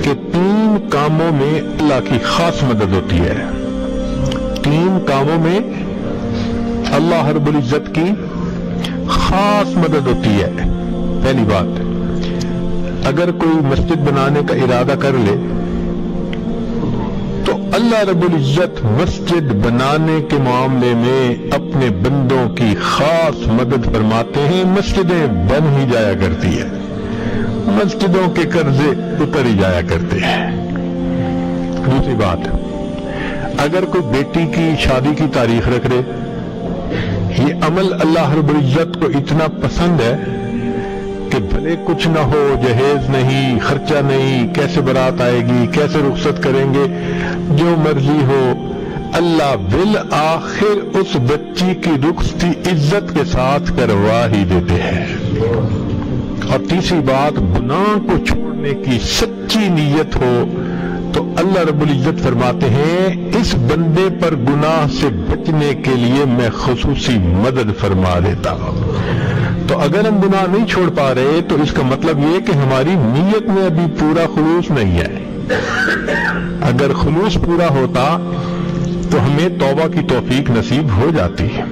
کہ 3 کاموں میں اللہ کی خاص مدد ہوتی ہے. 3 کاموں میں اللہ رب العزت کی خاص مدد ہوتی ہے. پہلی بات، اگر کوئی مسجد بنانے کا ارادہ کر لے تو اللہ رب العزت مسجد بنانے کے معاملے میں اپنے بندوں کی خاص مدد فرماتے ہیں. مسجدیں بن ہی جایا کرتی ہے، مسجدوں کے قرضے اتر ہی جایا کرتے ہیں. دوسری بات، اگر کوئی بیٹی کی شادی کی تاریخ رکھ لے، یہ عمل اللہ رب العزت کو اتنا پسند ہے کہ بھلے کچھ نہ ہو، جہیز نہیں، خرچہ نہیں، کیسے بارات آئے گی، کیسے رخصت کریں گے، جو مرضی ہو، اللہ بالآخر اس بچی کی رخصتی عزت کے ساتھ کروا ہی دیتے ہیں. اور تیسری بات، گناہ کو چھوڑنے کی سچی نیت ہو تو اللہ رب العزت فرماتے ہیں اس بندے پر گناہ سے بچنے کے لیے میں خصوصی مدد فرما دیتا ہوں. تو اگر ہم گناہ نہیں چھوڑ پا رہے تو اس کا مطلب یہ کہ ہماری نیت میں ابھی پورا خلوص نہیں ہے. اگر خلوص پورا ہوتا تو ہمیں توبہ کی توفیق نصیب ہو جاتی ہے.